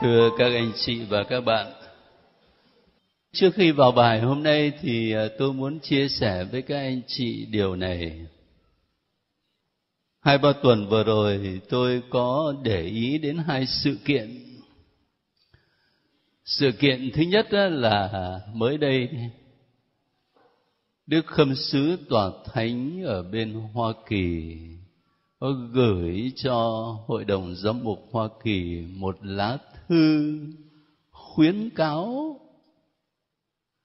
Thưa các anh chị và các bạn, trước khi vào bài hôm nay thì tôi muốn chia sẻ với các anh chị điều này. 2-3 tuần vừa rồi thì tôi có để ý đến hai sự kiện. Sự kiện thứ nhất là mới đây Đức Khâm sứ Tòa Thánh ở bên Hoa Kỳ có gửi cho Hội đồng Giám mục Hoa Kỳ một lá thư khuyến cáo.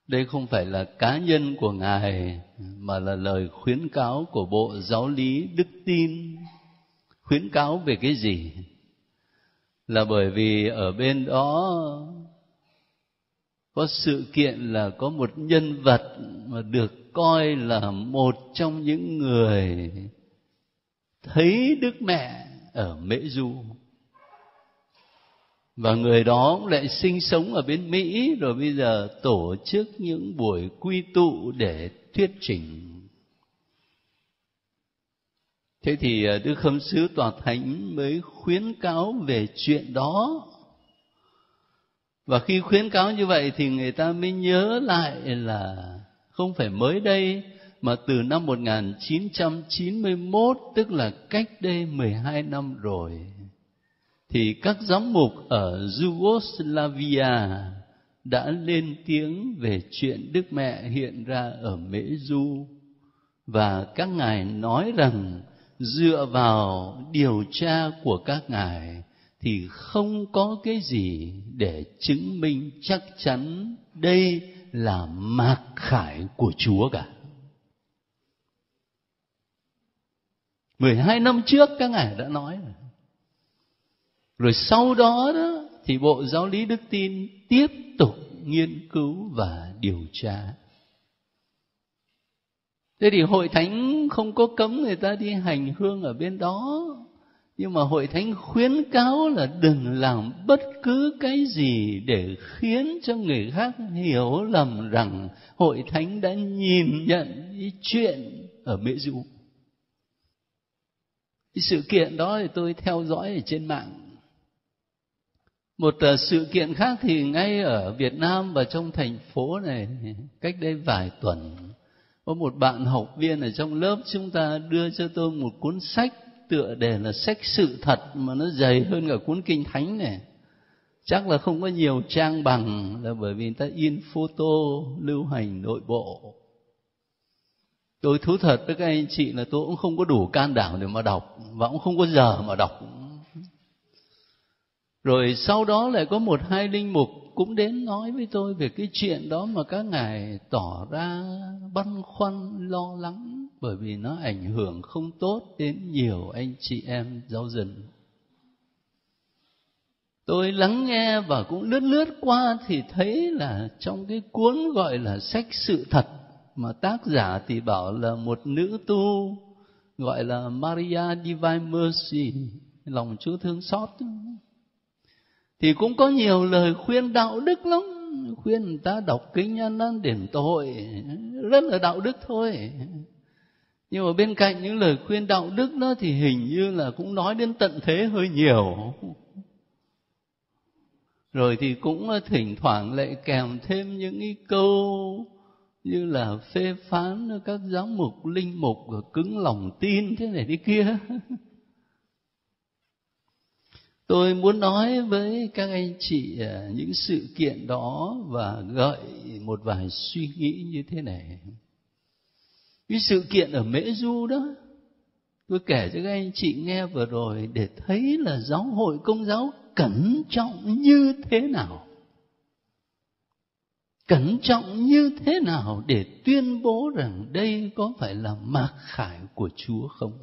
Đây không phải là cá nhân của Ngài, mà là lời khuyến cáo của Bộ Giáo lý Đức Tin. Khuyến cáo về cái gì? Là bởi vì ở bên đó có sự kiện là có một nhân vật mà được coi là một trong những người thấy Đức Mẹ ở Mễ Du. Và người đó cũng lại sinh sống ở bên Mỹ, rồi bây giờ tổ chức những buổi quy tụ để thuyết trình. Thế thì Đức Khâm sứ Tòa Thánh mới khuyến cáo về chuyện đó. Và khi khuyến cáo như vậy thì người ta mới nhớ lại là không phải mới đây, mà từ năm 1991, tức là cách đây 12 năm rồi, thì các giám mục ở Yugoslavia đã lên tiếng về chuyện Đức Mẹ hiện ra ở Mễ Du. Và các ngài nói rằng dựa vào điều tra của các ngài thì không có cái gì để chứng minh chắc chắn đây là mạc khải của Chúa cả. 12 năm trước các ngài đã nói rồi. Rồi sau đó thì Bộ Giáo lý Đức Tin tiếp tục nghiên cứu và điều tra. Thế thì Hội Thánh không có cấm người ta đi hành hương ở bên đó, nhưng mà Hội Thánh khuyến cáo là đừng làm bất cứ cái gì để khiến cho người khác hiểu lầm rằng Hội Thánh đã nhìn nhận cái chuyện ở Mễ Du. Cái sự kiện đó thì tôi theo dõi ở trên mạng. Một sự kiện khác thì ngay ở Việt Nam và trong thành phố này, cách đây vài tuần, có một bạn học viên ở trong lớp chúng ta đưa cho tôi một cuốn sách tựa đề là Sách Sự Thật, mà nó dày hơn cả cuốn Kinh Thánh này. Chắc là không có nhiều trang bằng, là bởi vì người ta in photo lưu hành nội bộ. Tôi thú thật với các anh chị là tôi cũng không có đủ can đảm để mà đọc, và cũng không có giờ mà đọc. Rồi sau đó lại có 1-2 linh mục cũng đến nói với tôi về cái chuyện đó, mà các ngài tỏ ra băn khoăn lo lắng, bởi vì nó ảnh hưởng không tốt đến nhiều anh chị em giáo dân. Tôi lắng nghe và cũng lướt qua thì thấy là trong cái cuốn gọi là Sách Sự Thật, mà tác giả thì bảo là một nữ tu gọi là Maria Divine Mercy, lòng Chúa thương xót, thì cũng có nhiều lời khuyên đạo đức lắm, khuyên người ta đọc kinh ăn năn đền tội, rất là đạo đức thôi. Nhưng mà bên cạnh những lời khuyên đạo đức đó thì hình như là cũng nói đến tận thế hơi nhiều. Rồi thì cũng thỉnh thoảng lại kèm thêm những cái câu như là phê phán các giám mục, linh mục cứng lòng tin thế này thế kia. Tôi muốn nói với các anh chị những sự kiện đó và gợi một vài suy nghĩ như thế này. Cái sự kiện ở Mễ Du đó, tôi kể cho các anh chị nghe vừa rồi để thấy là giáo hội Công giáo cẩn trọng như thế nào. Cẩn trọng như thế nào để tuyên bố rằng đây có phải là mạc khải của Chúa không?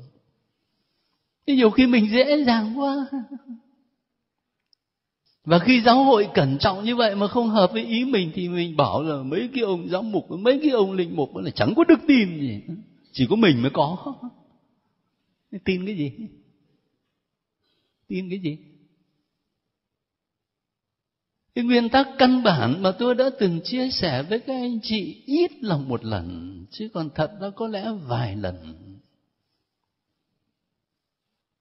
Thế nhiều khi mình dễ dàng quá. Và khi giáo hội cẩn trọng như vậy mà không hợp với ý mình thì mình bảo là mấy cái ông giám mục, mấy cái ông linh mục là chẳng có đức tin gì, chỉ có mình mới có. Tin cái gì? Tin cái gì? Cái nguyên tắc căn bản mà tôi đã từng chia sẻ với các anh chị ít là một lần, chứ còn thật ra có lẽ vài lần.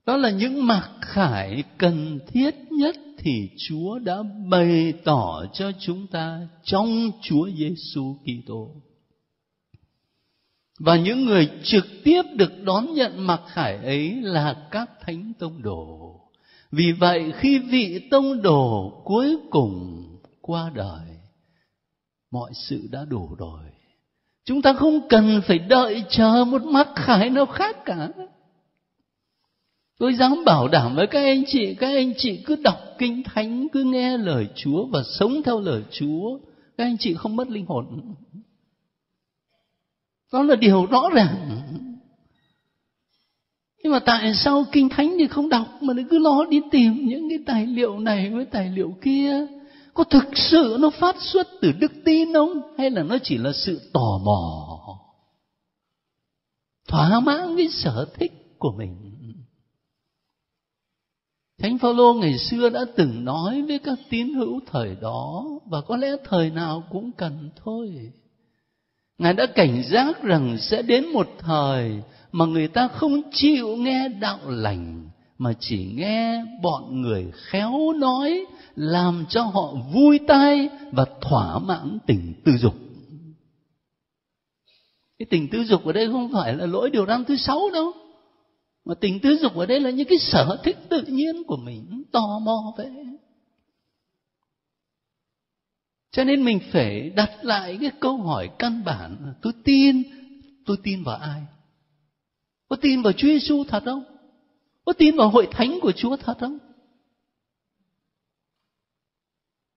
Đó là những mặc khải cần thiết nhất thì Chúa đã bày tỏ cho chúng ta trong Chúa Giêsu Kitô. Và những người trực tiếp được đón nhận mặc khải ấy là các thánh tông đồ. Vì vậy khi vị tông đồ cuối cùng qua đời, mọi sự đã đủ rồi. Chúng ta không cần phải đợi chờ một mặc khải nào khác cả. Tôi dám bảo đảm với các anh chị cứ đọc Kinh Thánh, cứ nghe lời Chúa và sống theo lời Chúa, các anh chị không mất linh hồn. Đó là điều rõ ràng. Nhưng mà tại sao Kinh Thánh thì không đọc mà cứ lo đi tìm những cái tài liệu này với tài liệu kia? Có thực sự nó phát xuất từ đức tin không? Hay là nó chỉ là sự tò mò, thỏa mãn cái sở thích của mình? Thánh Phaolô ngày xưa đã từng nói với các tín hữu thời đó, và có lẽ thời nào cũng cần thôi. Ngài đã cảnh giác rằng sẽ đến một thời mà người ta không chịu nghe đạo lành, mà chỉ nghe bọn người khéo nói, làm cho họ vui tai và thỏa mãn tình tư dục. Cái tình tư dục ở đây không phải là lỗi điều răn thứ 6 đâu, mà tình tư dục ở đây là những cái sở thích tự nhiên của mình, tò mò vậy. Cho nên mình phải đặt lại cái câu hỏi căn bản: tôi tin vào ai? Có tin vào Chúa Giêsu thật không? Có tin vào hội thánh của Chúa thật không?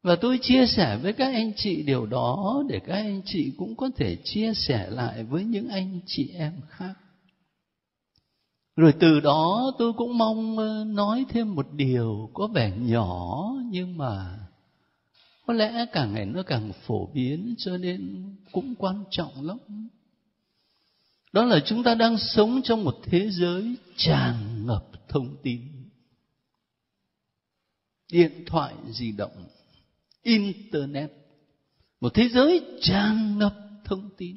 Và tôi chia sẻ với các anh chị điều đó để các anh chị cũng có thể chia sẻ lại với những anh chị em khác. Rồi từ đó tôi cũng mong nói thêm một điều có vẻ nhỏ, nhưng mà có lẽ càng ngày nó càng phổ biến, cho nên cũng quan trọng lắm. Đó là chúng ta đang sống trong một thế giới tràn ngập thông tin. Điện thoại di động, Internet, một thế giới tràn ngập thông tin.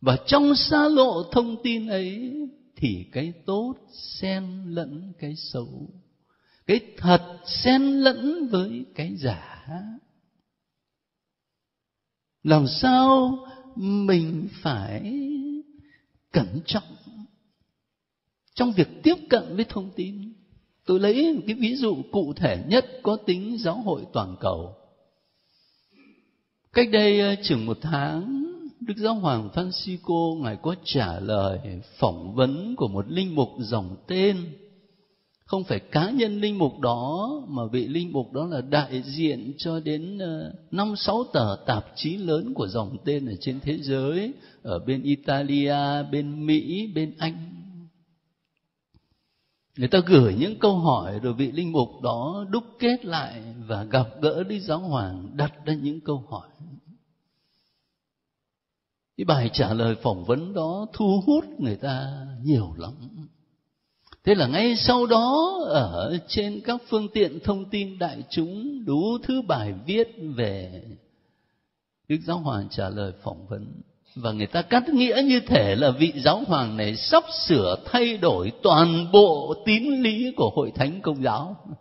Và trong xa lộ thông tin ấy thì cái tốt xen lẫn cái xấu, cái thật xen lẫn với cái giả. Làm sao mình phải cẩn trọng trong việc tiếp cận với thông tin. Tôi lấy một cái ví dụ cụ thể nhất có tính giáo hội toàn cầu. Cách đây chừng 1 tháng, Đức Giáo hoàng Francisco Ngài có trả lời phỏng vấn của một linh mục dòng tên. Không phải cá nhân linh mục đó, mà vị linh mục đó là đại diện cho đến 5-6 tờ tạp chí lớn của dòng tên ở trên thế giới, ở bên Italia, bên Mỹ, bên Anh. Người ta gửi những câu hỏi, rồi vị linh mục đó đúc kết lại và gặp gỡ Đức Giáo hoàng, đặt ra những câu hỏi. Cái bài trả lời phỏng vấn đó thu hút người ta nhiều lắm. Thế là ngay sau đó ở trên các phương tiện thông tin đại chúng đủ thứ bài viết về Đức Giáo hoàng trả lời phỏng vấn. Và người ta cắt nghĩa như thể là vị giáo hoàng này sắp sửa thay đổi toàn bộ tín lý của Hội Thánh Công giáo.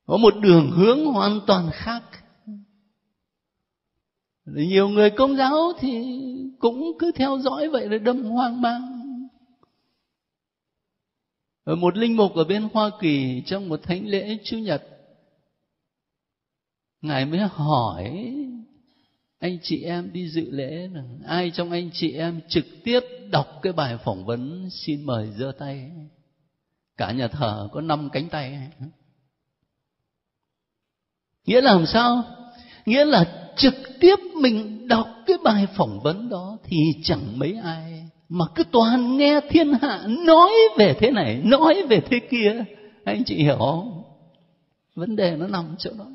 Có một đường hướng hoàn toàn khác. Nhiều người Công giáo thì cũng cứ theo dõi vậy rồi đâm hoang mang. Ở một linh mục ở bên Hoa Kỳ trong một thánh lễ Chủ nhật, Ngài mới hỏi anh chị em đi dự lễ là ai trong anh chị em trực tiếp đọc cái bài phỏng vấn, xin mời giơ tay. Cả nhà thờ có 5 cánh tay. Nghĩa là làm sao? Nghĩa là trực tiếp mình đọc cái bài phỏng vấn đó thì chẳng mấy ai, mà cứ toàn nghe thiên hạ nói về thế này, nói về thế kia. Anh chị hiểu không? Vấn đề nó nằm chỗ đó.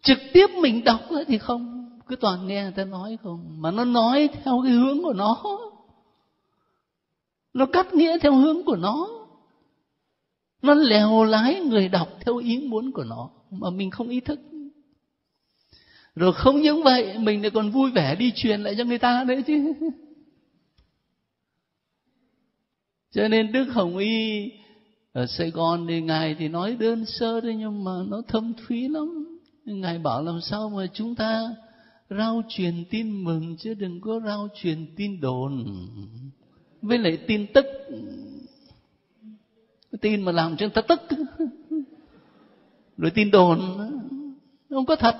Trực tiếp mình đọc thì không, cứ toàn nghe người ta nói không, mà nó nói theo cái hướng của nó cắt nghĩa theo hướng của nó lèo lái người đọc theo ý muốn của nó mà mình không ý thức. Rồi không những vậy, mình lại còn vui vẻ đi truyền lại cho người ta đấy chứ. Cho nên Đức Hồng Y ở Sài Gòn thì Ngài thì nói đơn sơ thôi, nhưng mà nó thâm thúy lắm. Ngài bảo làm sao mà chúng ta rao truyền tin mừng chứ đừng có rao truyền tin đồn với lại tin tức. Tin mà làm cho người ta tức, rồi tin đồn không có thật.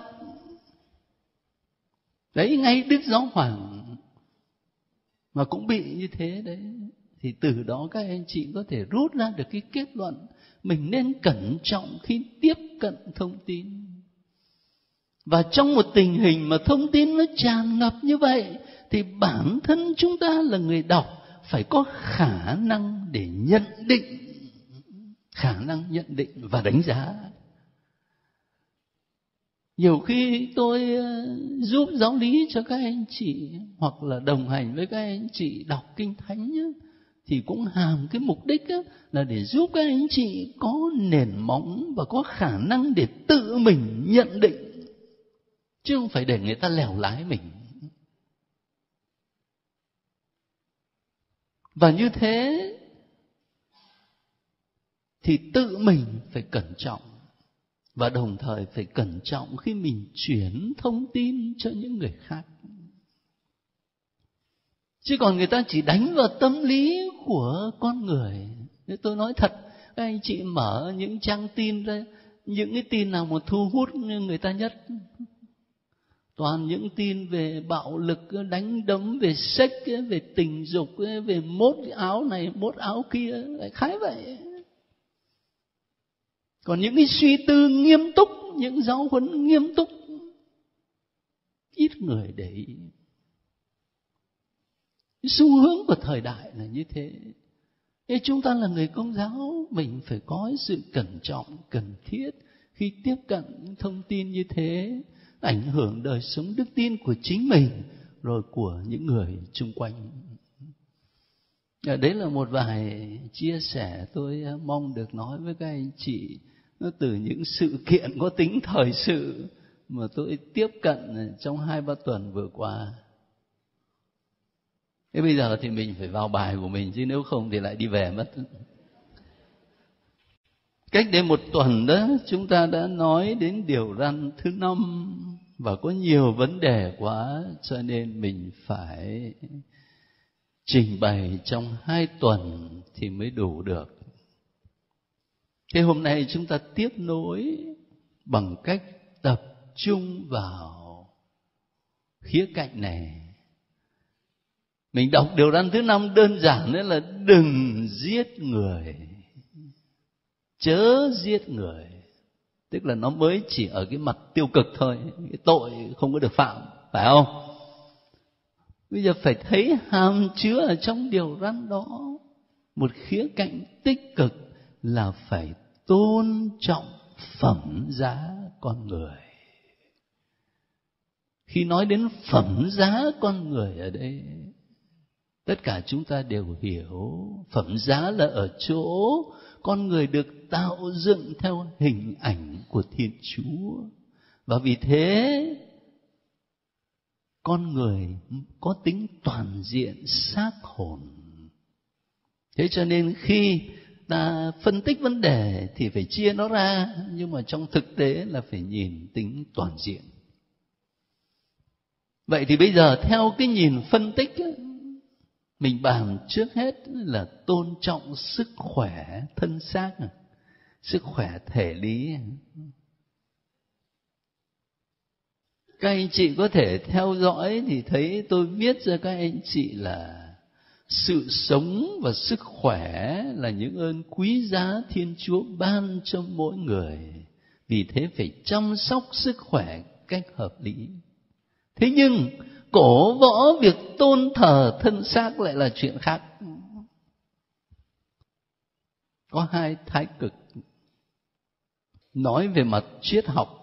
Đấy, ngay Đức Giáo Hoàng mà cũng bị như thế đấy. Thì từ đó các anh chị có thể rút ra được cái kết luận mình nên cẩn trọng khi tiếp cận thông tin. Và trong một tình hình mà thông tin nó tràn ngập như vậy, thì bản thân chúng ta là người đọc phải có khả năng để nhận định, khả năng nhận định và đánh giá. Nhiều khi tôi giúp giáo lý cho các anh chị, hoặc là đồng hành với các anh chị đọc Kinh Thánh nhé, thì cũng hàm cái mục đích là để giúp các anh chị có nền móng và có khả năng để tự mình nhận định, chứ không phải để người ta lèo lái mình. Và như thế thì tự mình phải cẩn trọng, và đồng thời phải cẩn trọng khi mình chuyển thông tin cho những người khác. Chứ còn người ta chỉ đánh vào tâm lý của con người. Nếu tôi nói thật, các anh chị mở những trang tin ra, những cái tin nào mà thu hút người ta nhất? Toàn những tin về bạo lực, đánh đấm, về sex, về tình dục, về mốt áo này, mốt áo kia, lại khái vậy. Còn những cái suy tư nghiêm túc, những giáo huấn nghiêm túc, ít người để ý. Cái xu hướng của thời đại là như thế. Thế chúng ta là người Công giáo, mình phải có sự cẩn trọng, cần thiết khi tiếp cận những thông tin như thế, ảnh hưởng đời sống đức tin của chính mình, rồi của những người chung quanh. Đấy là một vài chia sẻ tôi mong được nói với các anh chị, nó từ những sự kiện có tính thời sự mà tôi tiếp cận trong 2-3 tuần vừa qua. Thế bây giờ thì mình phải vào bài của mình, chứ nếu không thì lại đi về mất. Cách đây 1 tuần đó, chúng ta đã nói đến điều răn thứ 5, và có nhiều vấn đề quá, cho nên mình phải trình bày trong 2 tuần thì mới đủ được. Thế hôm nay chúng ta tiếp nối bằng cách tập trung vào khía cạnh này. Mình đọc điều răn thứ 5 đơn giản đấy là đừng giết người, chớ giết người. Tức là nó mới chỉ ở cái mặt tiêu cực thôi, cái tội không có được phạm, phải không? Bây giờ phải thấy hàm chứa ở trong điều răn đó một khía cạnh tích cực là phải tôn trọng phẩm giá con người. Khi nói đến phẩm giá con người ở đây, tất cả chúng ta đều hiểu phẩm giá là ở chỗ con người được tạo dựng theo hình ảnh của Thiên Chúa. Và vì thế con người có tính toàn diện xác hồn. Thế cho nên khi ta phân tích vấn đề thì phải chia nó ra, nhưng mà trong thực tế là phải nhìn tính toàn diện. Vậy thì bây giờ theo cái nhìn phân tích ấy, mình bàn trước hết là tôn trọng sức khỏe thân xác, sức khỏe thể lý. Các anh chị có thể theo dõi thì thấy tôi viết cho các anh chị là sự sống và sức khỏe là những ơn quý giá Thiên Chúa ban cho mỗi người. Vì thế phải chăm sóc sức khỏe cách hợp lý. Thế nhưng cổ võ việc tôn thờ thân xác lại là chuyện khác. Có 2 thái cực. Nói về mặt triết học,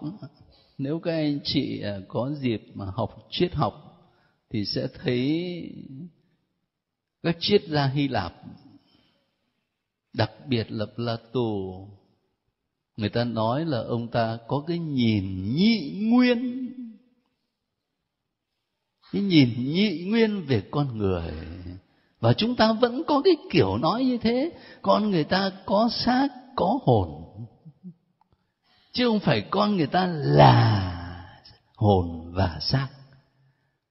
nếu các anh chị có dịp mà học triết học thì sẽ thấy các triết gia Hy Lạp, đặc biệt là Plato, người ta nói là ông ta có cái nhìn nhị nguyên. Cái nhìn nhị nguyên về con người Và chúng ta vẫn có cái kiểu nói như thế, con người ta có xác, có hồn. Chứ không phải con người ta là hồn và xác.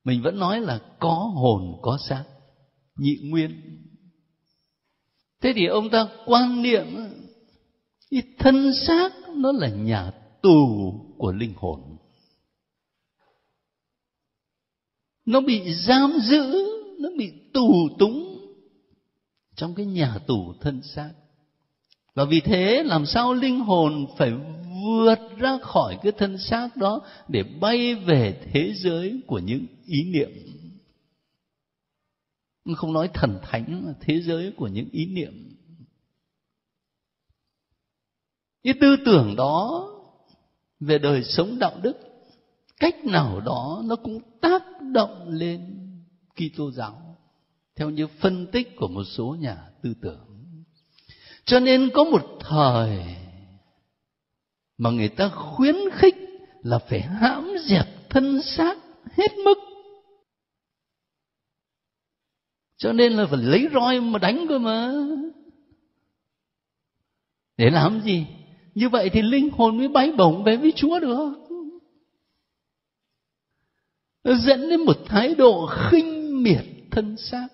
Mình vẫn nói là có hồn, có xác, nhị nguyên. Thế thì ông ta quan niệm cái thân xác nó là nhà tù của linh hồn. Nó bị giam giữ, nó bị tù túng trong cái nhà tù thân xác. Và vì thế làm sao linh hồn phải vượt ra khỏi cái thân xác đó để bay về thế giới của những ý niệm. Không nói thần thánh mà thế giới của những ý niệm. Cái tư tưởng đó về đời sống đạo đức cách nào đó nó cũng tác động lên Kitô giáo theo như phân tích của một số nhà tư tưởng. Cho nên có một thời mà người ta khuyến khích là phải hãm dẹp thân xác hết mức. Cho nên là phải lấy roi mà đánh cơ mà. Để làm gì? Như vậy thì linh hồn mới bay bổng về với Chúa được. Nó dẫn đến một thái độ khinh miệt thân xác,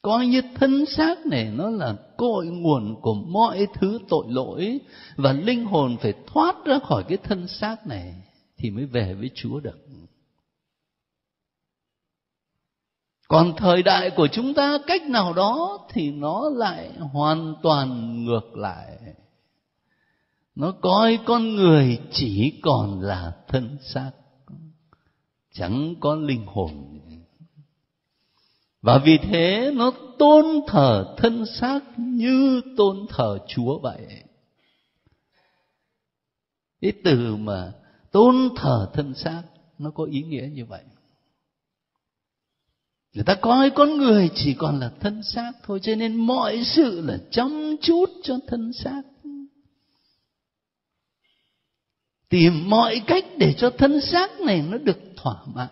coi như thân xác này nó là cội nguồn của mọi thứ tội lỗi, và linh hồn phải thoát ra khỏi cái thân xác này thì mới về với Chúa được. Còn thời đại của chúng ta cách nào đó thì nó lại hoàn toàn ngược lại. Nó coi con người chỉ còn là thân xác, chẳng có linh hồn. Và vì thế nó tôn thờ thân xác như tôn thờ Chúa vậy. Cái từ mà tôn thờ thân xác nó có ý nghĩa như vậy. Người ta coi con người chỉ còn là thân xác thôi, cho nên mọi sự là chăm chút cho thân xác. Tìm mọi cách để cho thân xác này nó được thỏa mãn.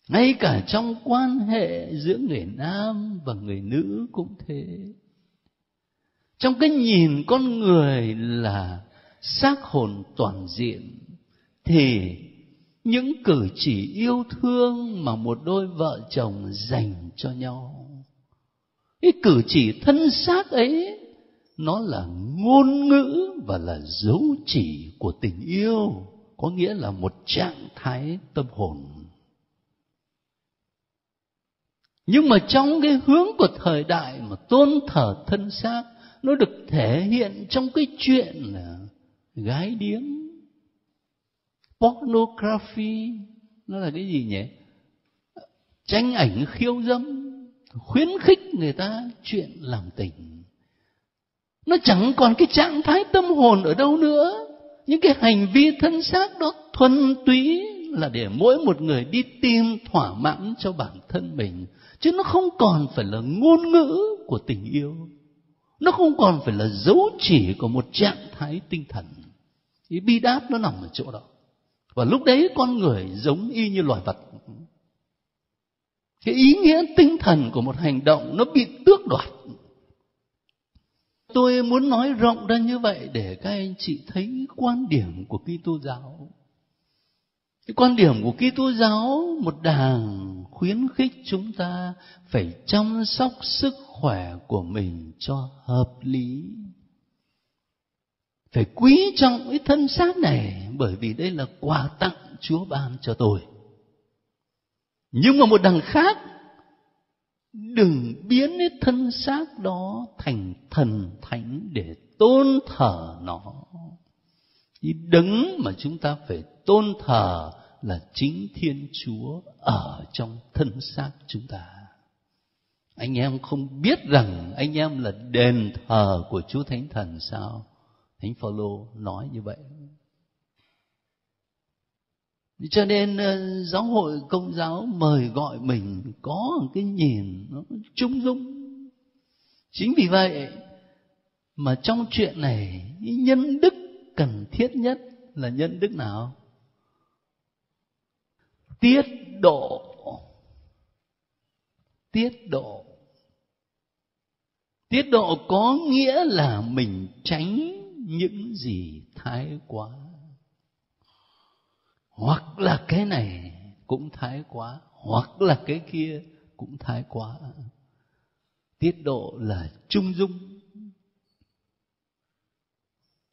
Ngay cả trong quan hệ giữa người nam và người nữ cũng thế. Trong cái nhìn con người là xác hồn toàn diện, thì những cử chỉ yêu thương mà một đôi vợ chồng dành cho nhau, cái cử chỉ thân xác ấy, nó là ngôn ngữ và là dấu chỉ của tình yêu, có nghĩa là một trạng thái tâm hồn. Nhưng mà trong cái hướng của thời đại mà tôn thờ thân xác, nó được thể hiện trong cái chuyện là gái điếm, pornography, nó là cái gì nhỉ? Tranh ảnh khiêu dâm, khuyến khích người ta chuyện làm tình. Nó chẳng còn cái trạng thái tâm hồn ở đâu nữa. Những cái hành vi thân xác đó thuần túy là để mỗi một người đi tìm thỏa mãn cho bản thân mình, chứ nó không còn phải là ngôn ngữ của tình yêu, nó không còn phải là dấu chỉ của một trạng thái tinh thần. Cái bi đát nó nằm ở chỗ đó. Và lúc đấy con người giống y như loài vật. Cái ý nghĩa tinh thần của một hành động nó bị tước đoạt. Tôi muốn nói rộng ra như vậy để các anh chị thấy quan điểm của Kitô giáo. Cái quan điểm của Kitô giáo, một đảng khuyến khích chúng ta phải chăm sóc sức khỏe của mình cho hợp lý. Phải quý trọng cái thân xác này, bởi vì đây là quà tặng Chúa ban cho tôi. Nhưng mà một đằng khác, đừng biến cái thân xác đó thành thần thánh để tôn thờ nó. Cái đấng mà chúng ta phải tôn thờ là chính Thiên Chúa ở trong thân xác chúng ta. Anh em không biết rằng anh em là đền thờ của Chúa Thánh Thần sao? Thánh Phaolô nói như vậy. Cho nên giáo hội Công giáo mời gọi mình có một cái nhìn nó trung dung. Chính vì vậy mà trong chuyện này, nhân đức cần thiết nhất là nhân đức nào? Tiết độ. tiết độ. Tiết độ có nghĩa là mình tránh những gì thái quá. Hoặc là cái này cũng thái quá, hoặc là cái kia cũng thái quá. Tiết độ là trung dung.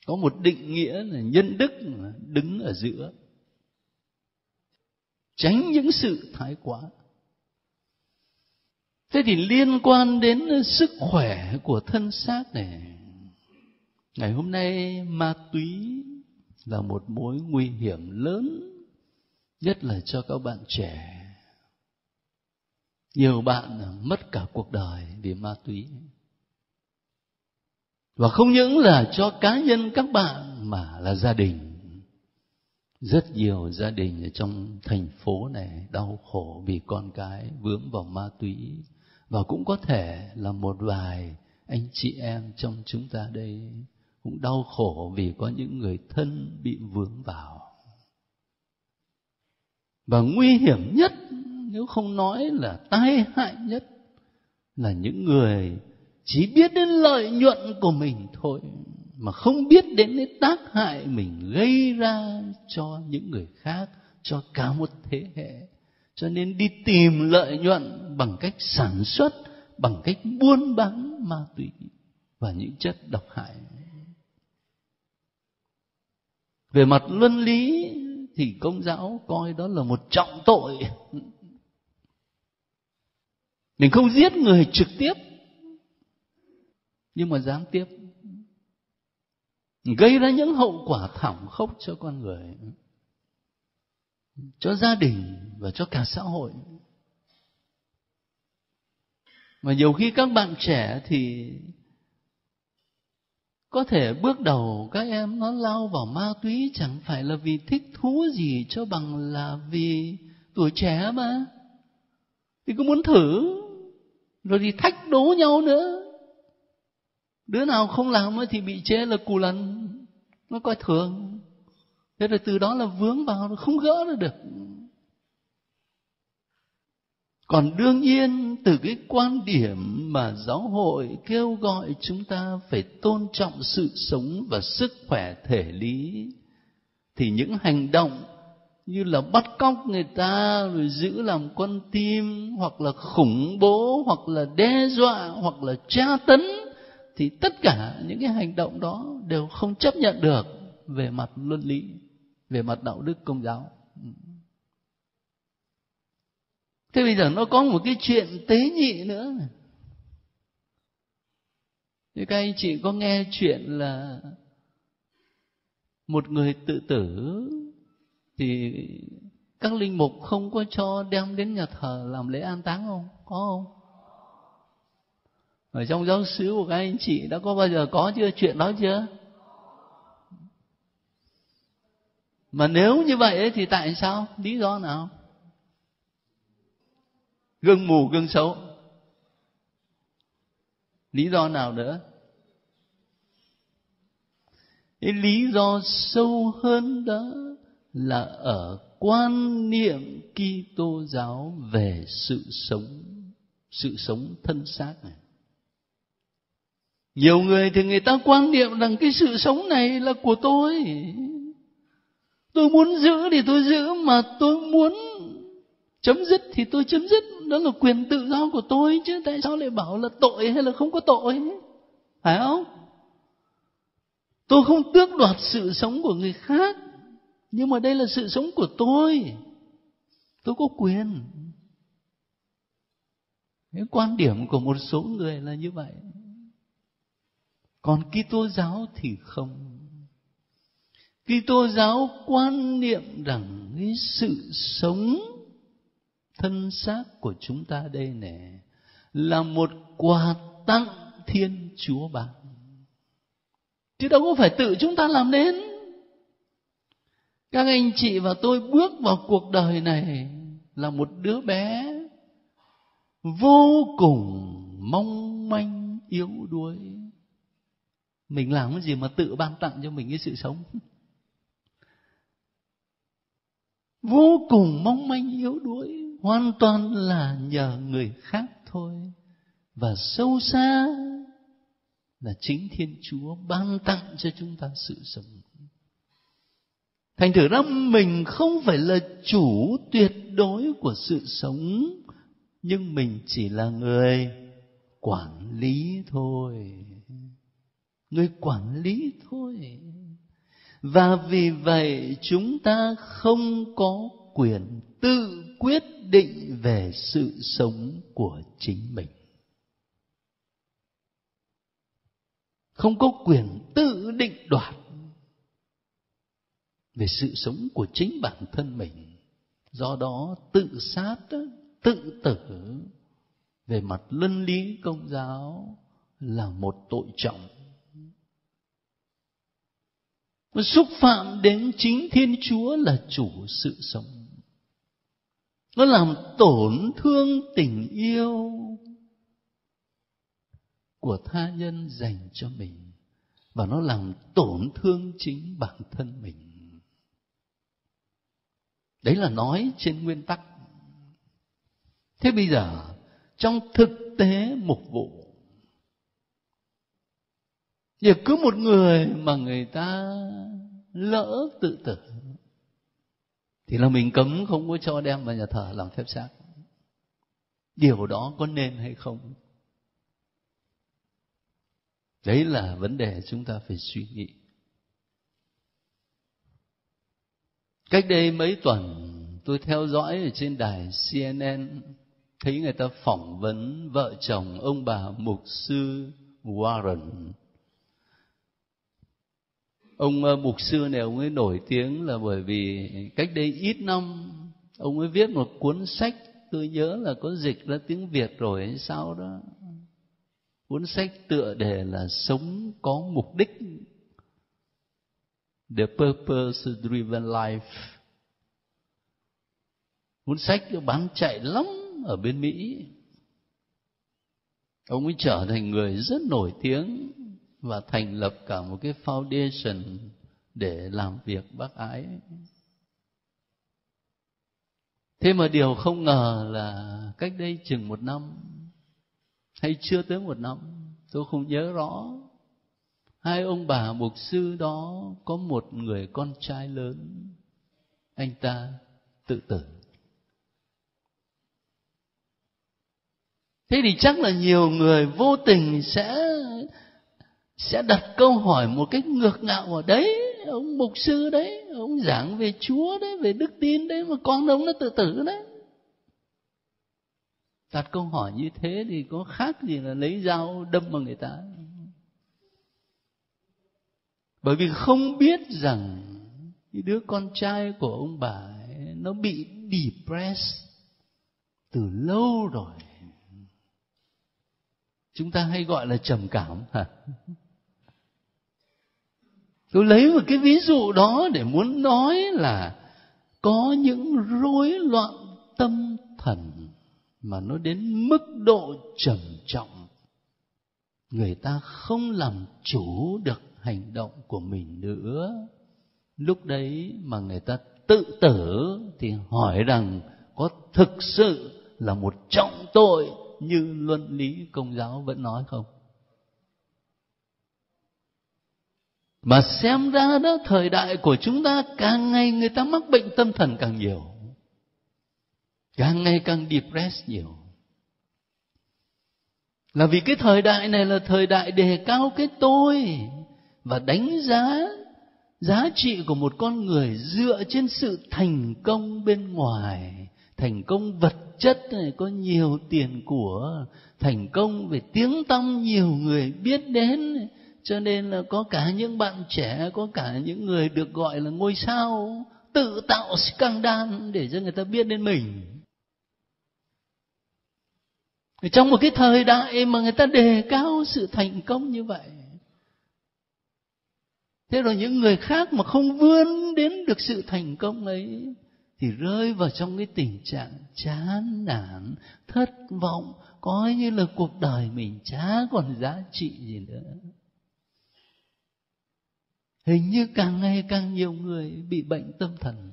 Có một định nghĩa là nhân đức đứng ở giữa. Tránh những sự thái quá. Thế thì liên quan đến sức khỏe của thân xác này, ngày hôm nay ma túy là một mối nguy hiểm lớn, nhất là cho các bạn trẻ. Nhiều bạn mất cả cuộc đời vì ma túy. Và không những là cho cá nhân các bạn mà là gia đình. Rất nhiều gia đình ở trong thành phố này đau khổ vì con cái vướng vào ma túy. Và cũng có thể là một vài anh chị em trong chúng ta đây cũng đau khổ vì có những người thân bị vướng vào. Và nguy hiểm nhất, nếu không nói là tai hại nhất, là những người chỉ biết đến lợi nhuận của mình thôi, mà không biết đến cái tác hại mình gây ra cho những người khác, cho cả một thế hệ. Cho nên đi tìm lợi nhuận bằng cách sản xuất, bằng cách buôn bán ma túy và những chất độc hại. Về mặt luân lý thì Công giáo coi đó là một trọng tội. Mình không giết người trực tiếp, nhưng mà gián tiếp gây ra những hậu quả thảm khốc cho con người, cho gia đình và cho cả xã hội. Mà nhiều khi các bạn trẻ thì có thể bước đầu các em nó lao vào ma túy chẳng phải là vì thích thú gì cho bằng là vì tuổi trẻ mà. Thì cứ muốn thử, rồi thì thách đố nhau nữa. Đứa nào không làm thì bị chê là cù lần, nó coi thường. Thế rồi từ đó là vướng vào, không gỡ ra được. Còn đương nhiên từ cái quan điểm mà giáo hội kêu gọi chúng ta phải tôn trọng sự sống và sức khỏe thể lý, thì những hành động như là bắt cóc người ta rồi giữ làm con tim, hoặc là khủng bố, hoặc là đe dọa, hoặc là tra tấn, thì tất cả những cái hành động đó đều không chấp nhận được về mặt luân lý, về mặt đạo đức Công giáo. Thế bây giờ nó có một cái chuyện tế nhị nữa. Thì các anh chị có nghe chuyện là một người tự tử thì các linh mục không có cho đem đến nhà thờ làm lễ an táng không? Có không? Ở trong giáo xứ của các anh chị đã có bao giờ có chưa? Chuyện đó chưa? Mà nếu như vậy thì tại sao? Lý do nào? Gương mù gương xấu. Lý do nào nữa? Cái lý do sâu hơn đó là ở quan niệm Kitô giáo về sự sống thân xác này. Nhiều người thì người ta quan niệm rằng cái sự sống này là của tôi. Tôi muốn giữ thì tôi giữ, mà tôi muốn chấm dứt thì tôi chấm dứt. Đó là quyền tự do của tôi, chứ tại sao lại bảo là tội hay là không có tội? Phải không? Tôi không tước đoạt sự sống của người khác, nhưng mà đây là sự sống của tôi. Tôi có quyền. Cái quan điểm của một số người là như vậy. Còn Kitô giáo thì không. Kitô giáo quan niệm rằng cái sự sống thân xác của chúng ta đây này là một quà tặng Thiên Chúa ban, chứ đâu có phải tự chúng ta làm đến. Các anh chị và tôi bước vào cuộc đời này là một đứa bé vô cùng mong manh yếu đuối. Mình làm cái gì mà tự ban tặng cho mình cái sự sống? Vô cùng mong manh yếu đuối, hoàn toàn là nhờ người khác thôi. Và sâu xa là chính Thiên Chúa ban tặng cho chúng ta sự sống. Thành thử ra mình không phải là chủ tuyệt đối của sự sống, nhưng mình chỉ là người quản lý thôi. Người quản lý thôi. Và vì vậy chúng ta không có quyền tự quyết định về sự sống của chính mình. Không có quyền tự định đoạt về sự sống của chính bản thân mình. Do đó tự sát, tự tử về mặt luân lý Công giáo là một tội trọng. Nó xúc phạm đến chính Thiên Chúa là chủ sự sống. Nó làm tổn thương tình yêu của tha nhân dành cho mình. Và nó làm tổn thương chính bản thân mình. Đấy là nói trên nguyên tắc. Thế bây giờ trong thực tế mục vụ, giờ cứ một người mà người ta lỡ tự tử thì là mình cấm không có cho đem vào nhà thờ làm phép xác. Điều đó có nên hay không? Đấy là vấn đề chúng ta phải suy nghĩ. Cách đây mấy tuần tôi theo dõi ở trên đài CNN, thấy người ta phỏng vấn vợ chồng ông bà mục sư Warren. Ông mục sư này ông ấy nổi tiếng là bởi vì cách đây ít năm ông ấy viết một cuốn sách, tôi nhớ là có dịch ra tiếng Việt rồi hay sao đó. Cuốn sách tựa đề là Sống có mục đích, The Purpose Driven Life. Cuốn sách bán chạy lắm ở bên Mỹ. Ông ấy trở thành người rất nổi tiếng và thành lập cả một cái foundation để làm việc bác ái. Thế mà điều không ngờ là cách đây chừng 1 năm hay chưa tới 1 năm, tôi không nhớ rõ, hai ông bà mục sư đó có một người con trai lớn, anh ta tự tử. Thế thì chắc là nhiều người vô tình sẽ đặt câu hỏi một cách ngược ngạo ở đấy, ông mục sư đấy, ông giảng về Chúa đấy, về đức tin đấy, mà con ông nó tự tử đấy. Đặt câu hỏi như thế thì có khác gì là lấy dao đâm vào người ta. Bởi vì không biết rằng cái đứa con trai của ông bà ấy, nó bị depressed từ lâu rồi. Chúng ta hay gọi là trầm cảm hả? Tôi lấy một cái ví dụ đó để muốn nói là có những rối loạn tâm thần mà nó đến mức độ trầm trọng, người ta không làm chủ được hành động của mình nữa. Lúc đấy mà người ta tự tử thì hỏi rằng có thực sự là một trọng tội như luân lý Công giáo vẫn nói không? Mà xem ra đó, thời đại của chúng ta càng ngày người ta mắc bệnh tâm thần càng nhiều, càng ngày càng depressed nhiều. Là vì cái thời đại này là thời đại đề cao cái tôi và đánh giá trị của một con người dựa trên sự thành công bên ngoài, thành công vật chất này, có nhiều tiền của, thành công về tiếng tăm nhiều người biết đến. Cho nên là có cả những bạn trẻ, có cả những người được gọi là ngôi sao tự tạo scandal để cho người ta biết đến mình. Trong một cái thời đại mà người ta đề cao sự thành công như vậy, thế rồi những người khác mà không vươn đến được sự thành công ấy thì rơi vào trong cái tình trạng chán nản, thất vọng, coi như là cuộc đời mình chả còn giá trị gì nữa. Hình như càng ngày càng nhiều người bị bệnh tâm thần.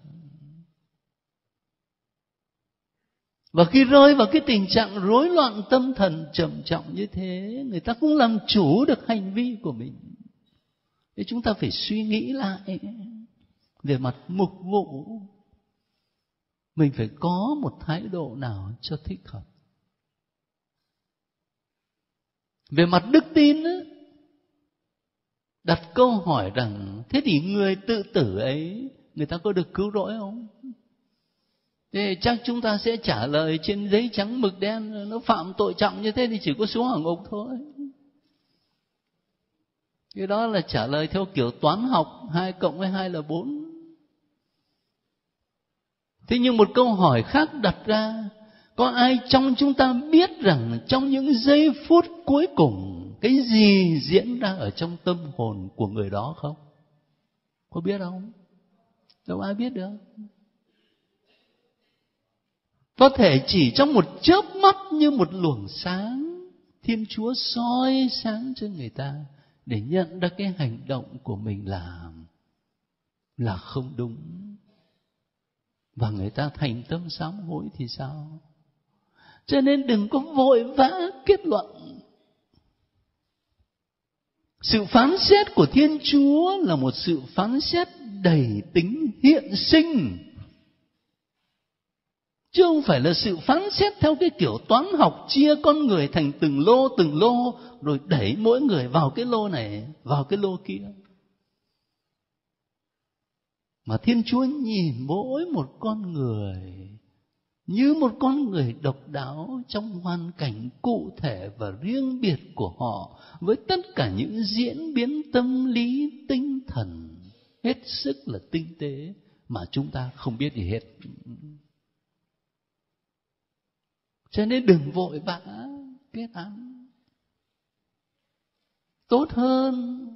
Và khi rơi vào cái tình trạng rối loạn tâm thần trầm trọng như thế, người ta cũng làm chủ được hành vi của mình. Thế chúng ta phải suy nghĩ lại về mặt mục vụ. Mình phải có một thái độ nào cho thích hợp. Về mặt đức tin á, đặt câu hỏi rằng thế thì người tự tử ấy, người ta có được cứu rỗi không? Thế chắc chúng ta sẽ trả lời trên giấy trắng mực đen, nó phạm tội trọng như thế thì chỉ có xuống hỏa ngục thôi. Cái đó là trả lời theo kiểu toán học, 2 cộng với 2 là 4. Thế nhưng một câu hỏi khác đặt ra, có ai trong chúng ta biết rằng trong những giây phút cuối cùng cái gì diễn ra ở trong tâm hồn của người đó không? Có biết không? Đâu ai biết được. Có thể chỉ trong một chớp mắt như một luồng sáng, Thiên Chúa soi sáng cho người ta để nhận ra cái hành động của mình làm là không đúng. Và người ta thành tâm sám hối thì sao? Cho nên đừng có vội vã kết luận. Sự phán xét của Thiên Chúa là một sự phán xét đầy tính hiện sinh, chứ không phải là sự phán xét theo cái kiểu toán học chia con người thành từng lô rồi đẩy mỗi người vào cái lô này, vào cái lô kia. Mà Thiên Chúa nhìn mỗi một con người như một con người độc đáo trong hoàn cảnh cụ thể và riêng biệt của họ, với tất cả những diễn biến tâm lý tinh thần hết sức là tinh tế mà chúng ta không biết gì hết. Cho nên đừng vội vã kết án. Tốt hơn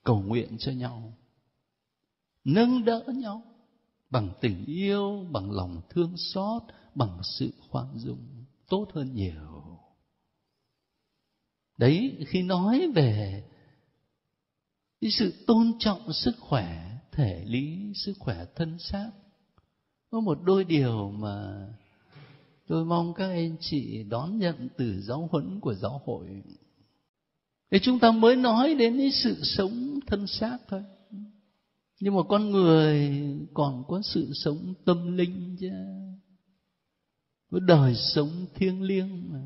cầu nguyện cho nhau, nâng đỡ nhau bằng tình yêu, bằng lòng thương xót, bằng sự khoan dung, tốt hơn nhiều. Đấy, khi nói về cái sự tôn trọng sức khỏe thể lý, sức khỏe thân xác, có một đôi điều mà tôi mong các anh chị đón nhận từ giáo huấn của giáo hội. Thì chúng ta mới nói đến cái sự sống thân xác thôi, nhưng mà con người còn có sự sống tâm linh chứ, có đời sống thiêng liêng mà.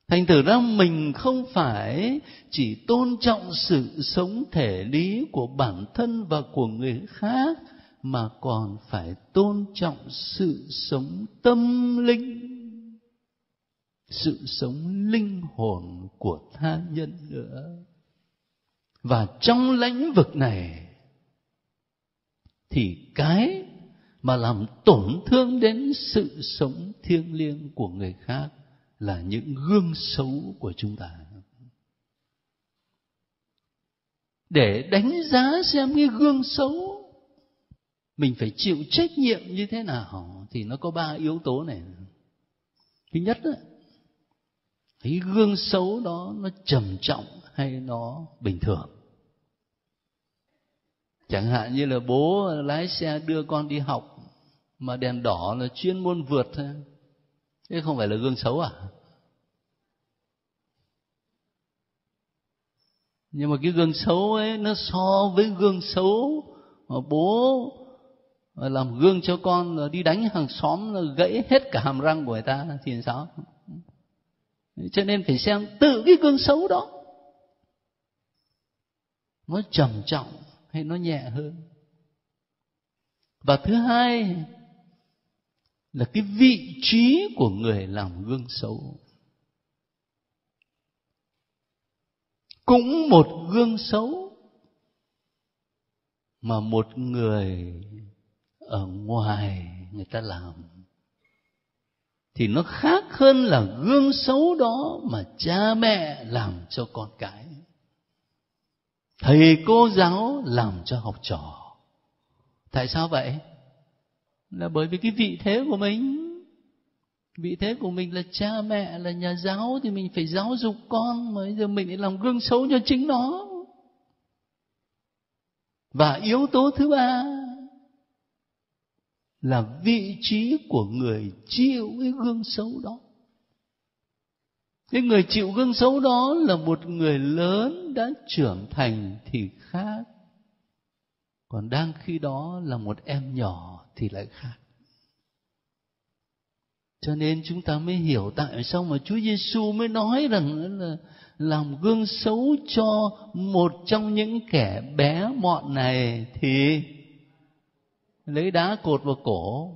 Thành thử ra mình không phải chỉ tôn trọng sự sống thể lý của bản thân và của người khác, mà còn phải tôn trọng sự sống tâm linh, sự sống linh hồn của tha nhân nữa. Và trong lĩnh vực này thì cái mà làm tổn thương đến sự sống thiêng liêng của người khác là những gương xấu của chúng ta. Để đánh giá xem cái gương xấu mình phải chịu trách nhiệm như thế nào thì nó có 3 yếu tố này. Thứ nhất đó, cái gương xấu đó nó trầm trọng hay nó bình thường. Chẳng hạn như là bố lái xe đưa con đi học mà đèn đỏ là chuyên môn vượt thôi, thế không phải là gương xấu à? Nhưng mà cái gương xấu ấy nó so với gương xấu mà bố làm gương cho con là đi đánh hàng xóm là gãy hết cả hàm răng của người ta thì sao? Cho nên phải xem tự cái gương xấu đó nó trầm trọng hay nó nhẹ hơn. Và thứ hai là cái vị trí của người làm gương xấu. Cũng một gương xấu mà một người ở ngoài người ta làm thì nó khác hơn là gương xấu đó mà cha mẹ làm cho con cái, thầy cô giáo làm cho học trò. Tại sao vậy? Là bởi vì cái vị thế của mình. Vị thế của mình là cha mẹ, là nhà giáo thì mình phải giáo dục con, mà bây giờ mình lại làm gương xấu cho chính nó. Và yếu tố thứ ba là vị trí của người chịu cái gương xấu đó. Cái người chịu gương xấu đó là một người lớn đã trưởng thành thì khác, còn đang khi đó là một em nhỏ thì lại khác. Cho nên chúng ta mới hiểu tại sao mà Chúa Giêsu mới nói rằng là làm gương xấu cho một trong những kẻ bé mọn này thì lấy đá cột vào cổ,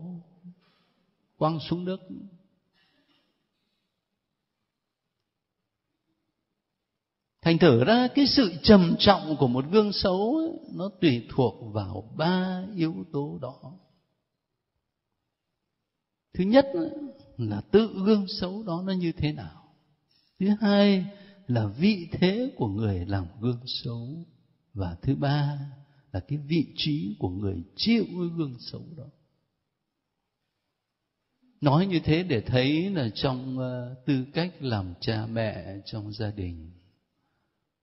quăng xuống nước. Thành thử ra cái sự trầm trọng của một gương xấu ấy, nó tùy thuộc vào 3 yếu tố đó. Thứ nhất là tự gương xấu đó nó như thế nào. Thứ hai là vị thế của người làm gương xấu. Và thứ ba là cái vị trí của người chịu cái gương xấu đó. Nói như thế để thấy là trong tư cách làm cha mẹ trong gia đình,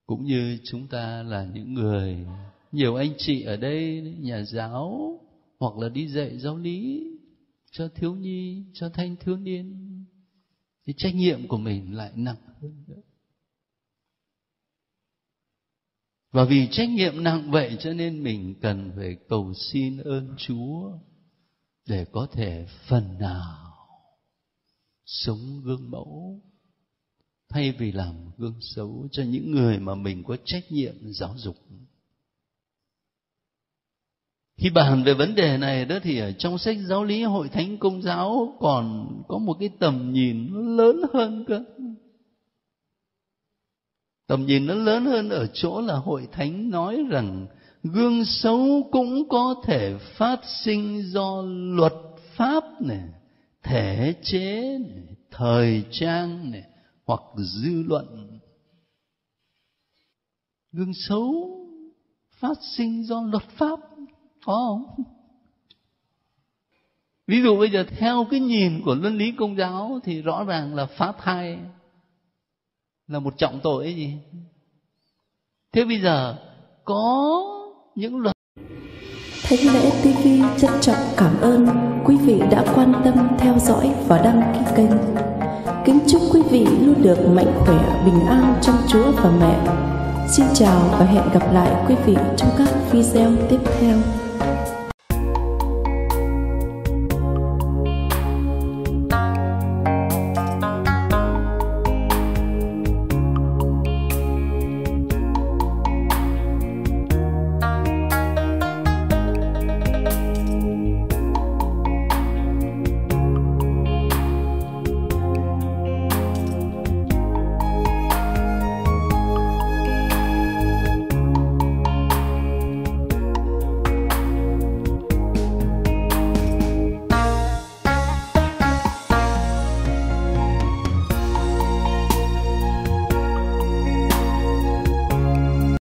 cũng như chúng ta là những người, nhiều anh chị ở đây nhà giáo hoặc là đi dạy giáo lý cho thiếu nhi, cho thanh thiếu niên, thì trách nhiệm của mình lại nặng hơn nữa. Và vì trách nhiệm nặng vậy cho nên mình cần phải cầu xin ơn Chúa để có thể phần nào sống gương mẫu, thay vì làm gương xấu cho những người mà mình có trách nhiệm giáo dục. Khi bàn về vấn đề này đó thì ở trong sách giáo lý Hội Thánh Công giáo còn có một cái tầm nhìn nó lớn hơn cơ. Tầm nhìn nó lớn hơn ở chỗ là Hội Thánh nói rằng gương xấu cũng có thể phát sinh do luật pháp này, thể chế này, thời trang này, hoặc dư luận. Gương xấu phát sinh do luật pháp, có không? Ví dụ bây giờ theo cái nhìn của luân lý Công giáo thì rõ ràng là phá thai là một trọng tội ấy gì. Thế bây giờ có những luật. Thánh Lễ TV trân trọng cảm ơn quý vị đã quan tâm theo dõi và đăng ký kênh. Kính chúc quý vị luôn được mạnh khỏe, bình an trong Chúa và mẹ. Xin chào và hẹn gặp lại quý vị trong các video tiếp theo.